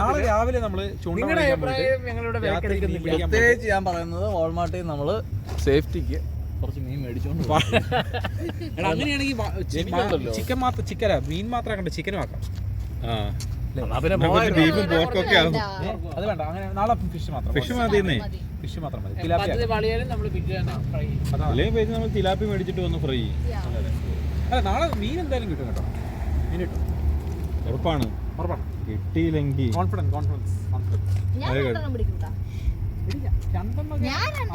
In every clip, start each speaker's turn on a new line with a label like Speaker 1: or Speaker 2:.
Speaker 1: നാളെ രാവിലെ നമ്മള്
Speaker 2: പ്രത്യേകിച്ച് ഞാൻ പറയുന്നത് വാൾമാർട്ടിൽ നമ്മള് സേഫ്റ്റിക്ക് കുറച്ച് മീൻ മേടിച്ചോണ്ട്
Speaker 1: അങ്ങനെയാണെങ്കിൽ ചിക്കനാ മീൻ മാത്രം കണ്ട ചിക്കനും ആക്കാം. അത് വേണ്ട, അങ്ങനെ നാളെ ഫിഷ് മാത്രം മതി.
Speaker 3: തിലാപ്പി മേടിച്ചിട്ട് വന്ന് ഫ്രൈ.
Speaker 1: അല്ല നാളെ മീൻ എന്തായാലും കിട്ടും കേട്ടോ. മീൻ കിട്ടും
Speaker 3: ഉറപ്പാണ്. കിട്ടിയില്ലെങ്കിൽ
Speaker 1: കോൺഫിഡൻസ്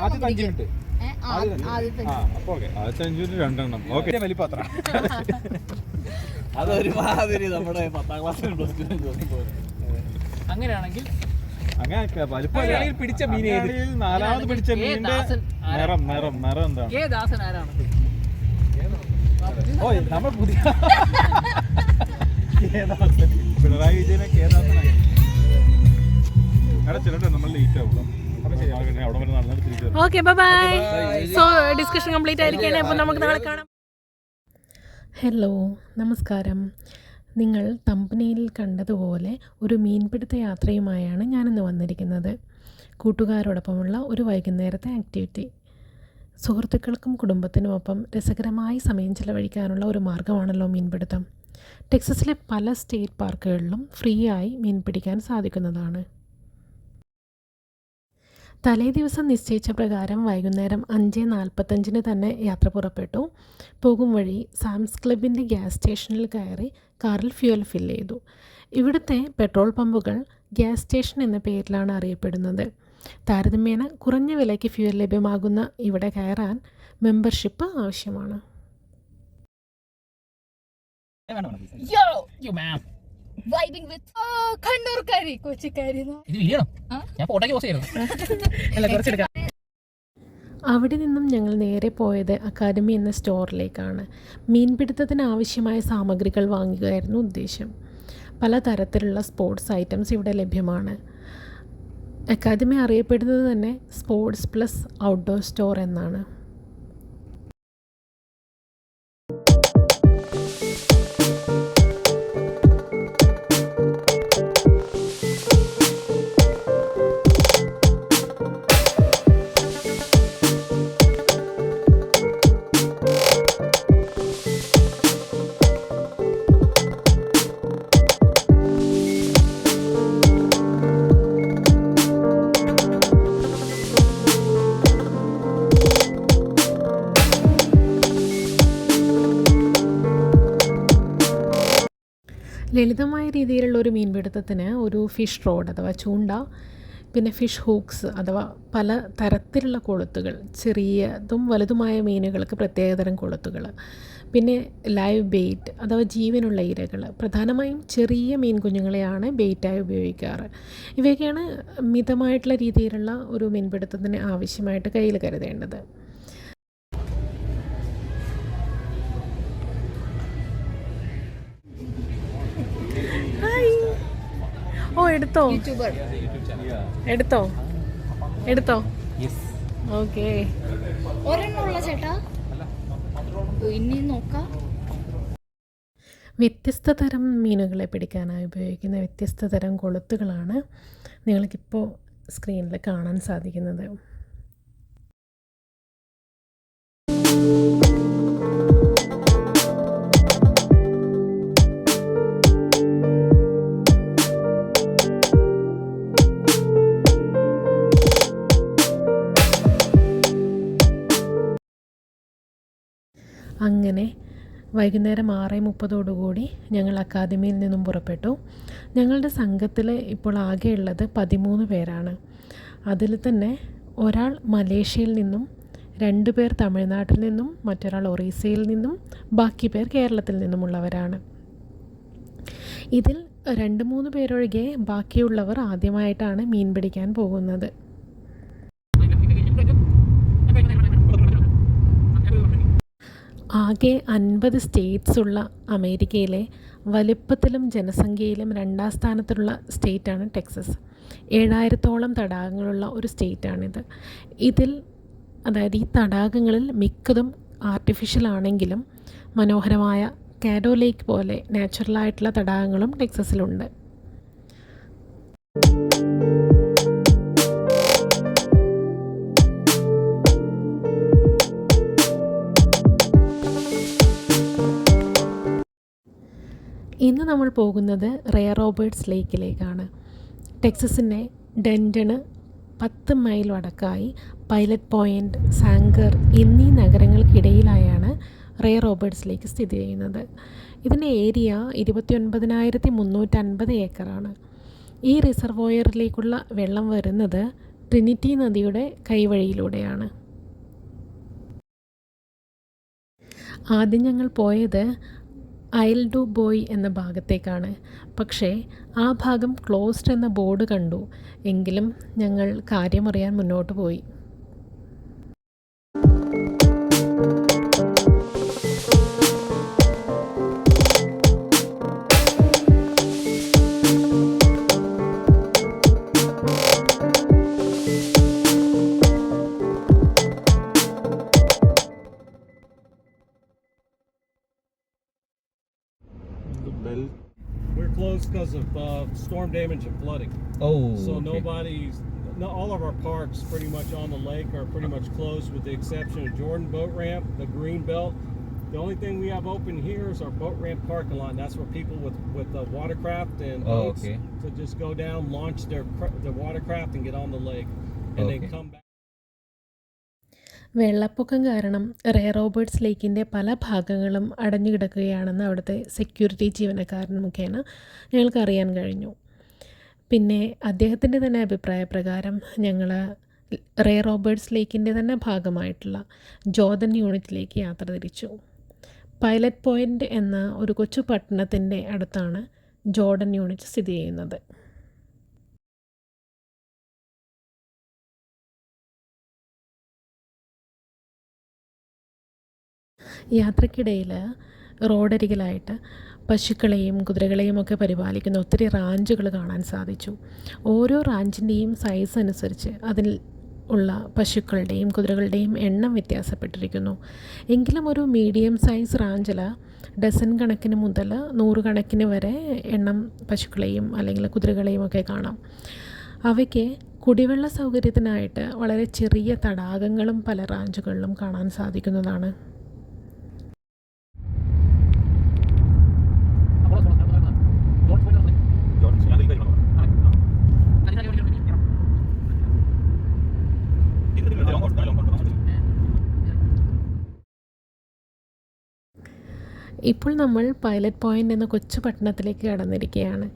Speaker 1: ആദ്യത്തെ 5 മിനിറ്റ്
Speaker 3: ആദ്യത്തെ 5 മിനിറ്റ് 2 എണ്ണം. ഓക്കെ
Speaker 1: വലിപ്പത്ര
Speaker 2: അതൊരുമാതിരി നമ്മുടെ 10ാം ക്ലാസ്സിൽ അങ്ങനെയാണെങ്കിൽ
Speaker 3: അങ്ങനെ വലിപ്പം
Speaker 1: പിടിച്ച മീൻ
Speaker 3: 4ാമത് പിടിച്ച മീനിന്റെ നിറം എന്താണ്?
Speaker 1: നമ്മൾ പുതിയ
Speaker 3: പിണറായി വിജയനെ കേദാസനായി. ചിലട്ടെ നമ്മൾ ലേറ്റ് ആവുള്ളൂ.
Speaker 4: Okay bye. So discussion complete ആയിരിക്കുകയാണ്. അപ്പോൾ നമുക്ക് നാളെ കാണാം. ഹലോ, നമസ്കാരം. നിങ്ങൾ തമ്പനെയിൽ കണ്ടതുപോലെ ഒരു മീൻപിടുത്ത യാത്രയുമായാണ് ഞാനിന്ന് വന്നിരിക്കുന്നത്. കൂട്ടുകാരോടൊപ്പമുള്ള ഒരു വൈകുന്നേരത്തെ ആക്ടിവിറ്റി. സുഹൃത്തുക്കൾക്കും കുടുംബത്തിനുമൊപ്പം രസകരമായി സമയം ചെലവഴിക്കാനുള്ള ഒരു മാർഗ്ഗമാണല്ലോ മീൻപിടുത്തം. ടെക്സസിലെ പല സ്റ്റേറ്റ് പാർക്കുകളിലും ഫ്രീ ആയി മീൻ പിടിക്കാൻ സാധിക്കുന്നതാണ്. തലേ ദിവസം നിശ്ചയിച്ച പ്രകാരം വൈകുന്നേരം 5:45 തന്നെ യാത്ര പുറപ്പെട്ടു. പോകും വഴി സാംസ് ക്ലബിൻ്റെ ഗ്യാസ് സ്റ്റേഷനിൽ കയറി കാറിൽ ഫ്യൂൽ ഫില്ല് ചെയ്തു. ഇവിടുത്തെ പെട്രോൾ പമ്പുകൾ ഗ്യാസ് സ്റ്റേഷൻ എന്ന പേരിലാണ് അറിയപ്പെടുന്നത്. താരതമ്യേന കുറഞ്ഞ വിലയ്ക്ക് ഫ്യൂൽ ലഭ്യമാകുന്ന ഇവിടെ കയറാൻ മെമ്പർഷിപ്പ് ആവശ്യമാണ്. അവിടെ നിന്നും ഞങ്ങൾ നേരെ പോയത് അക്കാദമി എന്ന സ്റ്റോറിലേക്കാണ്. മീൻപിടുത്തത്തിന് ആവശ്യമായ സാമഗ്രികൾ വാങ്ങുകയായിരുന്നു ഉദ്ദേശം. പലതരത്തിലുള്ള സ്പോർട്സ് ഐറ്റംസ് ഇവിടെ ലഭ്യമാണ്. അക്കാദമി അറിയപ്പെടുന്നത് തന്നെ സ്പോർട്സ് പ്ലസ് ഔട്ട്ഡോർ സ്റ്റോർ എന്നാണ്. ലളിതമായ രീതിയിലുള്ള ഒരു മീൻപിടുത്തത്തിന് ഒരു ഫിഷ് റോഡ് അഥവാ ചൂണ്ട, പിന്നെ ഫിഷ് ഹൂക്സ് അഥവാ പല തരത്തിലുള്ള കൊളുത്തുകൾ, ചെറിയതും വലുതുമായ മീനുകൾക്ക് പ്രത്യേകതരം കൊളുത്തുകൾ, പിന്നെ ലൈവ് ബെയ്റ്റ് അഥവാ ജീവനുള്ള ഇരകൾ, പ്രധാനമായും ചെറിയ മീൻ കുഞ്ഞുങ്ങളെയാണ് ബെയ്റ്റായി ഉപയോഗിക്കാറ്. ഇവയൊക്കെയാണ് മിതമായിട്ടുള്ള രീതിയിലുള്ള ഒരു മീൻപിടുത്തത്തിന് ആവശ്യമായിട്ട് കയ്യിൽ കരുതേണ്ടത്. എടുത്തോ ഓക്കെ. വ്യത്യസ്ത തരം മീനുകളെ പിടിക്കാനായി ഉപയോഗിക്കുന്ന വ്യത്യസ്ത തരം കൊളുത്തുകളാണ് നിങ്ങൾക്കിപ്പോൾ സ്ക്രീനിൽ കാണാൻ സാധിക്കുന്നത്. അങ്ങനെ വൈകുന്നേരം 6:30 ഞങ്ങൾ അക്കാദമിയിൽ നിന്നും പുറപ്പെട്ടു. ഞങ്ങളുടെ സംഘത്തിൽ ഇപ്പോൾ ആകെയുള്ളത് 13 പേരാണ്. അതിൽ തന്നെ ഒരാൾ മലേഷ്യയിൽ നിന്നും, 2 പേർ തമിഴ്നാട്ടിൽ നിന്നും, മറ്റൊരാൾ ഒറീസയിൽ നിന്നും, ബാക്കി പേർ കേരളത്തിൽ നിന്നുമുള്ളവരാണ്. ഇതിൽ 2-3 പേരൊഴികെ ബാക്കിയുള്ളവർ ആദ്യമായിട്ടാണ് മീൻ പിടിക്കാൻ പോകുന്നത്. ആകെ 50 സ്റ്റേറ്റ്സ് ഉള്ള അമേരിക്കയിലെ വലിപ്പത്തിലും ജനസംഖ്യയിലും 2ാം സ്ഥാനത്തുള്ള സ്റ്റേറ്റാണ് ടെക്സസ്. 7000ഓളം തടാകങ്ങളുള്ള ഒരു സ്റ്റേറ്റാണിത്. അതായത് ഈ തടാകങ്ങളിൽ മിക്കതും ആർട്ടിഫിഷ്യൽ ആണെങ്കിലും മനോഹരമായ കാഡോ ലേക്ക് പോലെ നാച്ചുറലായിട്ടുള്ള തടാകങ്ങളും ടെക്സസിലുണ്ട്. ഇന്ന് നമ്മൾ പോകുന്നത് റേ റോബർട്സ് ലേക്കിലേക്കാണ്. ടെക്സസിൻ്റെ ഡെൻറ്റണ് 10 മൈൽ വടക്കായി പൈലറ്റ് പോയിൻ്റ്, സാങ്കർ എന്നീ നഗരങ്ങൾക്കിടയിലായാണ് റേ റോബർട്സ് ലേക്ക് സ്ഥിതി ചെയ്യുന്നത്. ഇതിൻ്റെ ഏരിയ 29,350 ഏക്കറാണ്. ഈ റിസർവോയറിലേക്കുള്ള വെള്ളം വരുന്നത് ട്രിനിറ്റി നദിയുടെ കൈവഴിയിലൂടെയാണ്. ആദ്യം ഞങ്ങൾ പോയത് ഐൽ ഡു ബോയ് എന്ന ഭാഗത്തേക്കാണ്. പക്ഷേ ആ ഭാഗം ക്ലോസ്ഡ് എന്ന ബോർഡ് കണ്ടു. എങ്കിലും ഞങ്ങൾ കാര്യമറിയാൻ മുന്നോട്ട് പോയി.
Speaker 5: We're closed because of storm damage and flooding.
Speaker 2: Oh,
Speaker 5: So all of our parks pretty much on the lake are pretty much closed with the exception of Jordan Boat Ramp, the Green Belt. The only thing we have open here is our boat ramp parking lot. And that's where people with watercraft and boats to just go down, launch their watercraft and get on the lake, and then come back.
Speaker 4: വെള്ളപ്പൊക്കം കാരണം ray Roberts ലേക്കിൻ്റെ പല ഭാഗങ്ങളും അടഞ്ഞു കിടക്കുകയാണെന്ന് അവിടുത്തെ security ജീവനക്കാരൻ മുഖേന ഞങ്ങൾക്ക് അറിയാൻ കഴിഞ്ഞു. പിന്നെ അദ്ദേഹത്തിൻ്റെ തന്നെ അഭിപ്രായപ്രകാരം ഞങ്ങൾ റേ റോബർട്സ് ലേക്കിൻ്റെ തന്നെ ഭാഗമായിട്ടുള്ള ജോർദൻ യൂണിറ്റിലേക്ക് യാത്ര തിരിച്ചു. പൈലറ്റ് പോയിൻ്റ് എന്ന ഒരു കൊച്ചു പട്ടണത്തിൻ്റെ അടുത്താണ് ജോർഡൻ യൂണിറ്റ് സ്ഥിതി ചെയ്യുന്നത്. യാത്രക്കിടയിൽ റോഡരികിലായിട്ട് പശുക്കളെയും കുതിരകളെയും ഒക്കെ പരിപാലിക്കുന്ന ഒത്തിരി റാഞ്ചുകൾ കാണാൻ സാധിച്ചു. ഓരോ റാഞ്ചിൻ്റെയും സൈസ് അനുസരിച്ച് അതിൽ ഉള്ള പശുക്കളുടെയും കുതിരകളുടെയും എണ്ണം വ്യത്യാസപ്പെട്ടിരിക്കുന്നു. എങ്കിലും ഒരു മീഡിയം സൈസ് റാഞ്ചിൽ ഡസൻ കണക്കിന് മുതൽ 100 കണക്കിന് വരെ എണ്ണം പശുക്കളെയും അല്ലെങ്കിൽ കുതിരകളെയും ഒക്കെ കാണാം. അവയ്ക്ക് കുടിവെള്ള സൗകര്യത്തിനായിട്ട് വളരെ ചെറിയ തടാകങ്ങളും പല റാഞ്ചുകളിലും കാണാൻ സാധിക്കുന്നതാണ്. ഇപ്പോൾ നമ്മൾ പൈലറ്റ് പോയിൻ്റ് എന്ന കൊച്ചു പട്ടണത്തിലേക്ക് കടന്നിരിക്കുകയാണ്.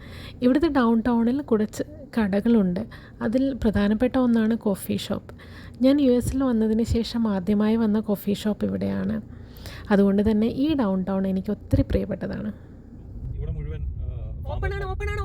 Speaker 4: ഇവിടുത്തെ ഡൗൺ ടൗണിൽ കുറച്ച് കടകളുണ്ട്. അതിൽ പ്രധാനപ്പെട്ട ഒന്നാണ് കോഫി ഷോപ്പ്. ഞാൻ US വന്നതിന് ശേഷം ആദ്യമായി വന്ന കോഫി ഷോപ്പ് ഇവിടെയാണ്. അതുകൊണ്ട് തന്നെ ഈ ഡൗൺ ടൗൺ എനിക്ക് ഒത്തിരി പ്രിയപ്പെട്ടതാണ്.
Speaker 3: ഇവിടെ മുഴുവൻ ഇവിടെയാണോ?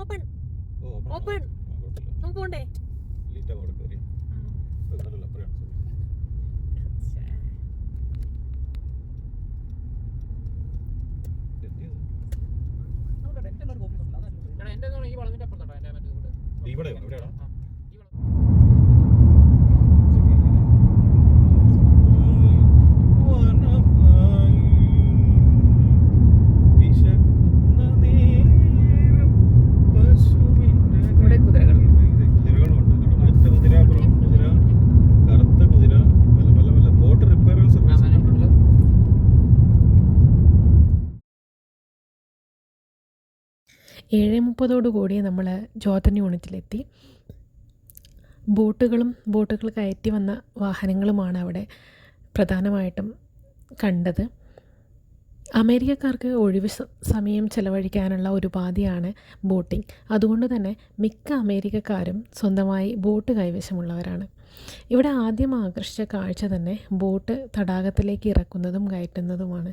Speaker 4: കൂടി നമ്മൾ ജോർദൻ യൂണിറ്റിലെത്തി. ബോട്ടുകൾ കയറ്റി വന്ന വാഹനങ്ങളുമാണ് അവിടെ പ്രധാനമായിട്ടും കണ്ടത്. അമേരിക്കക്കാർക്ക് ഒഴിവ് സമയം ചെലവഴിക്കാനുള്ള ഒരു ഉപാധിയാണ് ബോട്ടിംഗ്. അതുകൊണ്ട് തന്നെ മിക്ക അമേരിക്കക്കാരും സ്വന്തമായി ബോട്ട് കൈവശമുള്ളവരാണ്. ഇവിടെ ആദ്യം ആകർഷിച്ച കാഴ്ച തന്നെ ബോട്ട് തടാകത്തിലേക്ക് ഇറക്കുന്നതും കയറ്റുന്നതുമാണ്.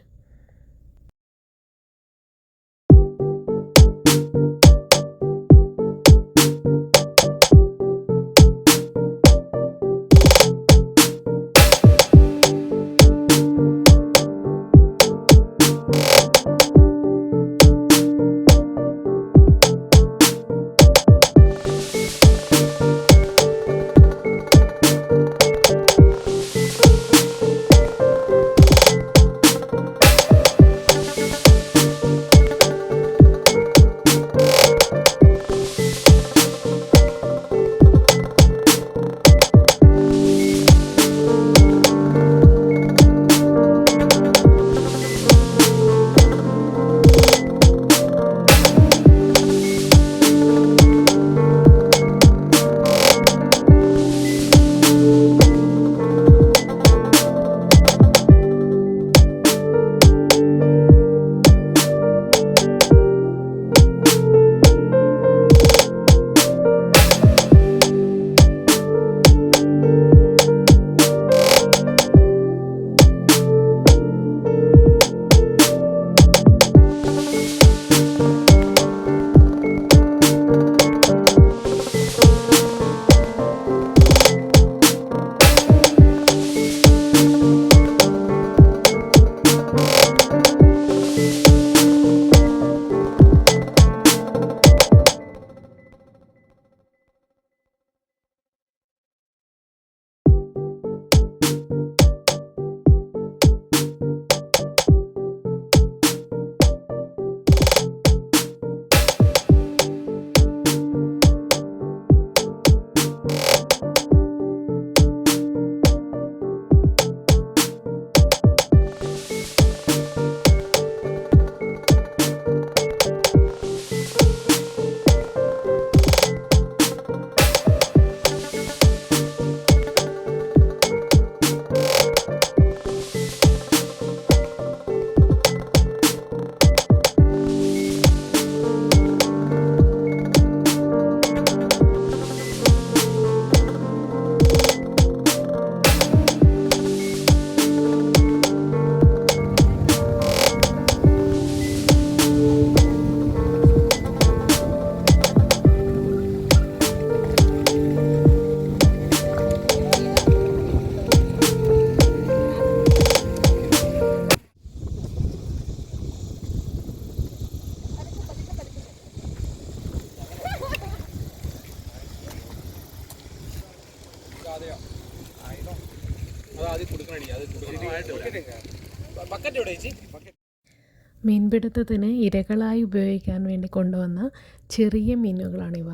Speaker 4: മീൻപിടുത്തത്തിന് ഇരകളായി ഉപയോഗിക്കാൻ വേണ്ടി കൊണ്ടുവന്ന ചെറിയ മീനുകളാണിവ.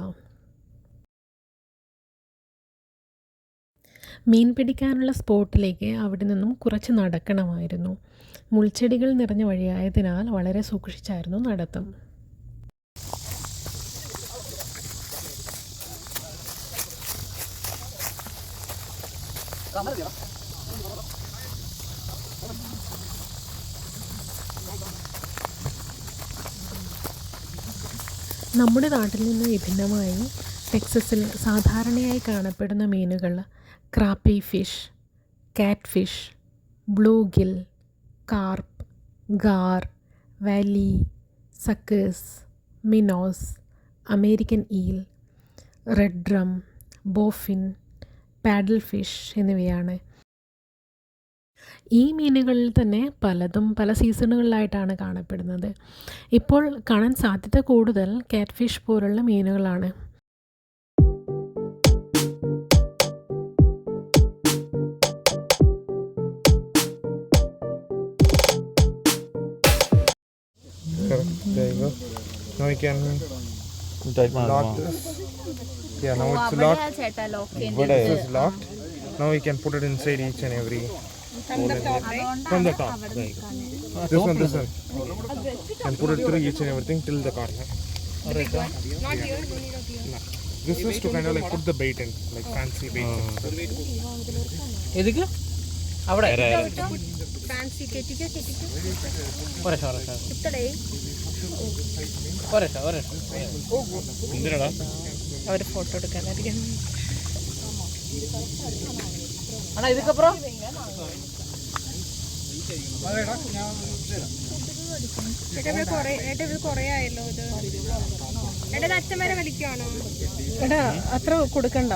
Speaker 4: മീൻ പിടിക്കാനുള്ള സ്പോട്ടിലേക്ക് അവിടെ നിന്നും കുറച്ച് നടക്കണമായിരുന്നു. മുൾച്ചെടികൾ നിറഞ്ഞ വഴിയായതിനാൽ വളരെ സൂക്ഷിച്ചായിരുന്നു നടത്തം. നമ്മുടെ നാട്ടിൽ നിന്ന് വിഭിന്നമായി ടെക്സസിൽ സാധാരണയായി കാണപ്പെടുന്ന മീനുകൾ crappie fish, catfish, bluegill, carp, gar, walleye, suckers, minnows, American eel, red drum, bowfin, paddlefish എന്നിവയാണ്. ഈ മീനുകളിൽ തന്നെ പലതും പല സീസണുകളിലായിട്ടാണ് കാണപ്പെടുന്നത്. ഇപ്പോൾ കാണാൻ സാധ്യത കൂടുതൽ കാറ്റ് ഫിഷ് പോലുള്ള മീനുകളാണ്.
Speaker 6: There you go. Now you can lock this. Yeah, now it's locked. This is locked. Now you can put it inside each and every. From the top. There you go. This one. And put it through each and everything till the corner. This is to kind of like put the bait in, like fancy bait.
Speaker 2: എതുക്ക് അവിടെ
Speaker 3: എന്തിനാടാ
Speaker 4: അവർ photo എടുക്കാനായിരിക്കും.
Speaker 2: അണ്ണാ ഇതുക്കപ്പുറം
Speaker 4: എടാ അത്ര കൊടുക്കണ്ട.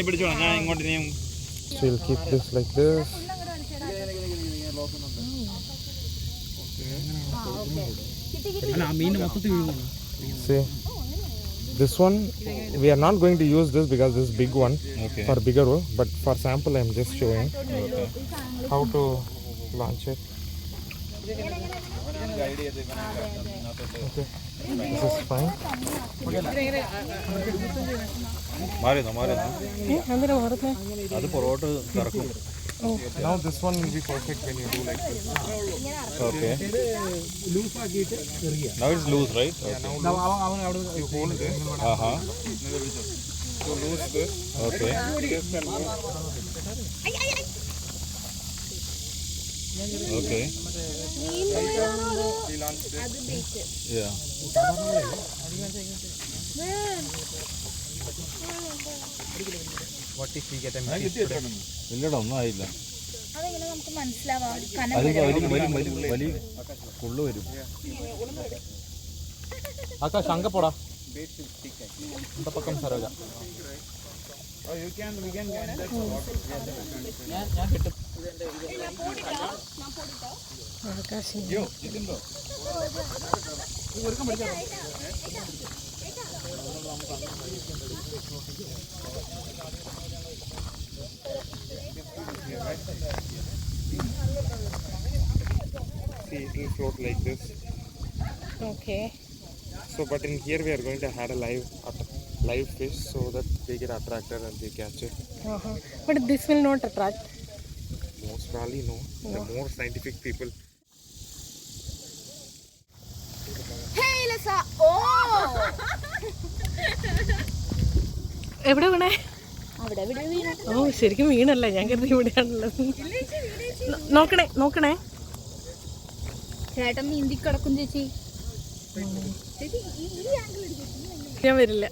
Speaker 3: പിടിച്ചോളാം ഞാൻ ഇങ്ങോട്ട് നീ
Speaker 6: So you'll keep this like this. See, this one we are not going to use this because this is big one.
Speaker 3: Okay.
Speaker 6: For bigger one, but for sample I am just showing how to launch it. Okay, this is fine.
Speaker 3: മാറിയോ
Speaker 4: എന്തിനാ ഓർമ്മ?
Speaker 3: അത് പുറകോട്ട് കറക്കും.
Speaker 6: Now this one will be perfect when you do like this.
Speaker 3: Okay. Now it's loose, right? Okay.
Speaker 6: Now you hold this.
Speaker 3: Uh-huh.
Speaker 6: You loose this.
Speaker 3: Okay. Okay.
Speaker 6: We launch this.
Speaker 3: Yeah.
Speaker 6: What if we get a
Speaker 3: ഇല്ലടാ ഒന്നും ആയില്ല.
Speaker 7: അതെങ്ങനെ നമുക്ക് മനസ്സിലാവാം?
Speaker 3: അത് വലിയ കൊള്ളു വരും.
Speaker 2: ആകാശ് അങ്ങ പോടാ പക്കം Saroja
Speaker 6: See, it will float like this.
Speaker 4: Okay.
Speaker 6: So, but in here we are going to add a live fish so that they get attracted and they catch it.
Speaker 4: But this will not attract.
Speaker 6: Most probably no. The more scientific people.
Speaker 7: Hey, Lisa. Oh!
Speaker 4: എവിടെ വീണേ?
Speaker 7: അവിടെ വീണു.
Speaker 4: ഓ ശരിക്കും വീണല്ല, ഞാൻ കരുതി ഇവിടെയാണുള്ളത്. നോക്കണേ.
Speaker 7: ചേട്ടൻ നീന്തി കിടക്കും ചേച്ചി.
Speaker 4: ഞാൻ വരില്ല.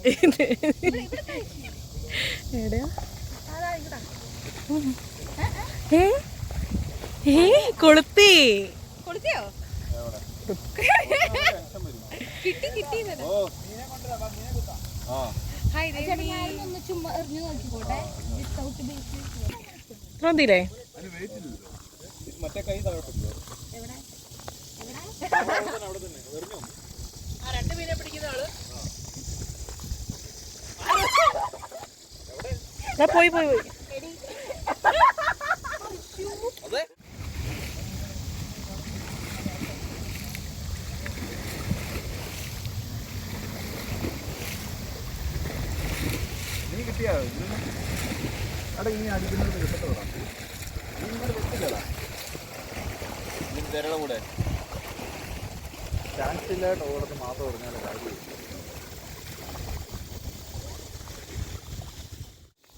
Speaker 4: എവിടെയാ?
Speaker 7: കൊളുത്തിയോ? ഒന്ന് ചുമ്മാ എറിഞ്ഞു നോക്കിക്കോട്ടെ.
Speaker 4: മതിയില്ലേ? പോയി
Speaker 1: കിട്ടിയാൽ അവിടെ ഇനി അടിക്കുന്നത് കിട്ടത്തോടാ
Speaker 2: തിരയുടെ കൂടെ ചാൻസ് ഇല്ലായിട്ട് ഓടത്ത് മാത്രം പറഞ്ഞാൽ കാര്യം.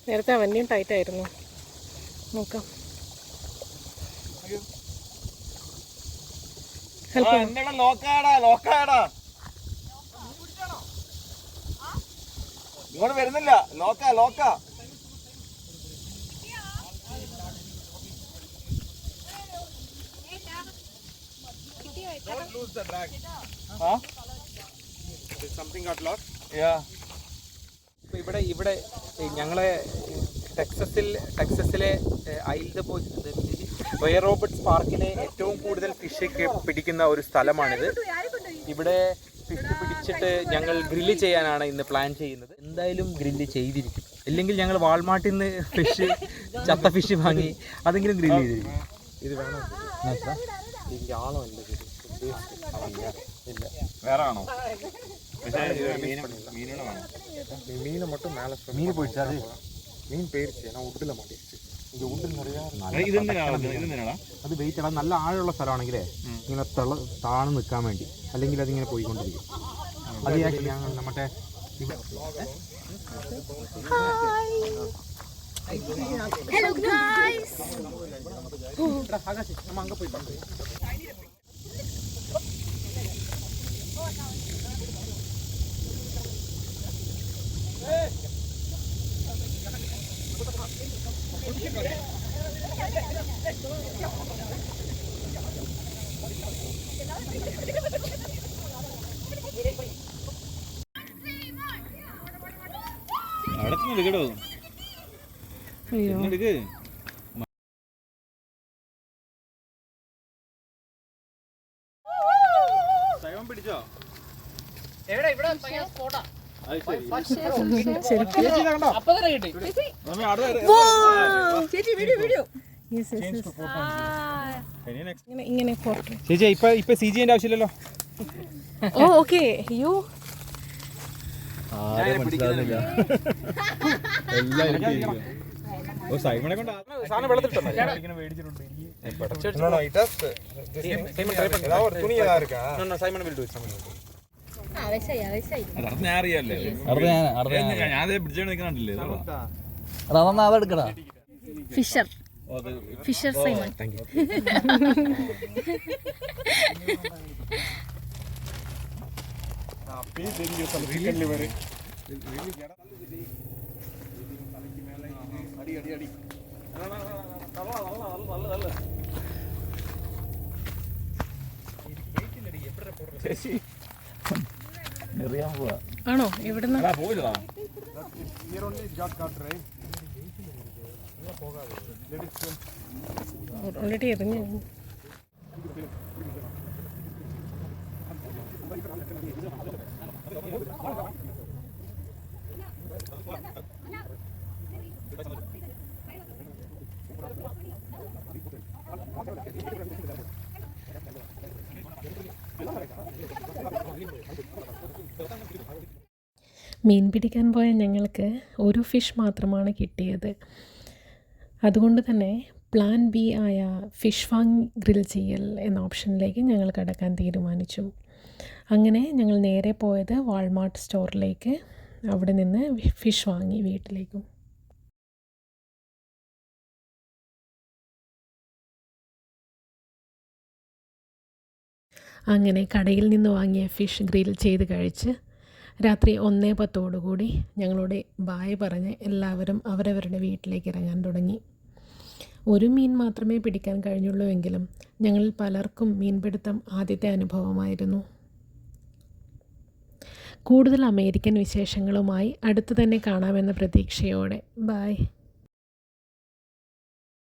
Speaker 4: നേരത്തെ അവൻ്റെയും ടൈറ്റായിരുന്നു. നോക്കാം.
Speaker 1: ഇങ്ങോട്ട് വരുന്നില്ല. ലോക്കാ Don't lose the drag.
Speaker 2: Huh?
Speaker 1: Did something got lost?
Speaker 2: Yeah.
Speaker 1: ഇവിടെ ഞങ്ങളെ ടെക്സസിലെ ഐൽഡ് റോയൽ റോബർട്ട്സ് പാർക്കിലെ ഏറ്റവും കൂടുതൽ ഫിഷ് പിടിക്കുന്ന ഒരു സ്ഥലമാണിത്. ഇവിടെ ഫിഷ് പിടിച്ചിട്ട് ഞങ്ങൾ ഗ്രില്ല് ചെയ്യാനാണ് ഇന്ന് പ്ലാൻ ചെയ്യുന്നത്. എന്തായാലും ഗ്രില്ല് ചെയ്തിരിക്കും. ഇല്ലെങ്കിൽ ഞങ്ങൾ വാൾമാർട്ടിൽ നിന്ന് ചത്ത ഫിഷ് വാങ്ങി അതെങ്കിലും ഗ്രില്ല് ചെയ്തിരിക്കും. ഇത് വേണം. ആളോ അല്ല ഇല്ല
Speaker 3: വേറെ ആണോ?
Speaker 6: மீனை மட்டும் மேலே
Speaker 3: மீன் போயிடுச்சு. அது
Speaker 6: மீன் போயிடுச்சு. நான் உட்டில் மாட்டிடுச்சு. ഇത് ഉണ്ടിൽ
Speaker 1: അത് വെയിറ്റ് ആണ്. നല്ല ആഴമുള്ള സ്ഥലമാണെങ്കിലേ ഇങ്ങനെ താണു നിൽക്കാൻ വേണ്ടി, അല്ലെങ്കിൽ അതിങ്ങനെ പോയിക്കൊണ്ടിരിക്കും. അത് ഞങ്ങൾ മറ്റേ
Speaker 7: Hello guys.
Speaker 1: അങ്ങ് പോയി
Speaker 3: അവിടെ ചെന്ന് എടുക്കടോ. എടുക്ക്. പിടിച്ചോ?
Speaker 4: ഇങ്ങനെ
Speaker 1: ചേച്ചി ഇപ്പൊ CG-ന്റെ ആവശ്യമില്ലല്ലോ.
Speaker 4: Oh okay. അയ്യോ
Speaker 3: മനസ്സിലാവുന്നില്ല. എല്ലാം
Speaker 1: സൈമണെ കൊണ്ട് സാധനം വെള്ളത്തിട്ടുണ്ട്. Simon will do it.
Speaker 3: ഞാൻ അറിയാല്ലേ, ഞാൻ പിടിച്ചോണ്ട് നിൽക്കണില്ലേ.
Speaker 2: അതെടുക്കടാ.
Speaker 7: Fisher Simon.
Speaker 4: ആണോ? എവിടുന്ന
Speaker 3: പോയില്ലടാ.
Speaker 4: ഓൾറെഡി എറിഞ്ഞു. മീൻ പിടിക്കാൻ പോയ ഞങ്ങൾക്ക് ഒരു ഫിഷ് മാത്രമാണ് കിട്ടിയത്. അതുകൊണ്ട് തന്നെ പ്ലാൻ ബി ആയ ഫിഷ് വാങ്ങി ഗ്രിൽ ചെയ്യൽ എന്ന ഓപ്ഷനിലേക്ക് ഞങ്ങൾ കടക്കാൻ തീരുമാനിച്ചു. അങ്ങനെ ഞങ്ങൾ നേരെ പോയത് വാൾമാർട്ട് സ്റ്റോറിലേക്ക്. അവിടെ നിന്ന് ഫിഷ് വാങ്ങി വീട്ടിലേക്കും. അങ്ങനെ കടയിൽ നിന്ന് വാങ്ങിയ ഫിഷ് ഗ്രിൽ ചെയ്ത് കഴിച്ച് രാത്രി 1:10 ഞങ്ങളോട് ബായ് പറഞ്ഞ് എല്ലാവരും അവരവരുടെ വീട്ടിലേക്ക് ഇറങ്ങാൻ തുടങ്ങി. ഒരു മീൻ മാത്രമേ പിടിക്കാൻ കഴിഞ്ഞുള്ളൂ എങ്കിലും ഞങ്ങളിൽ പലർക്കും മീൻപിടുത്തം ആദ്യത്തെ അനുഭവമായിരുന്നു. കൂടുതൽ അമേരിക്കൻ വിശേഷങ്ങളുമായി അടുത്ത് തന്നെ കാണാമെന്ന പ്രതീക്ഷയോടെ ബായ്.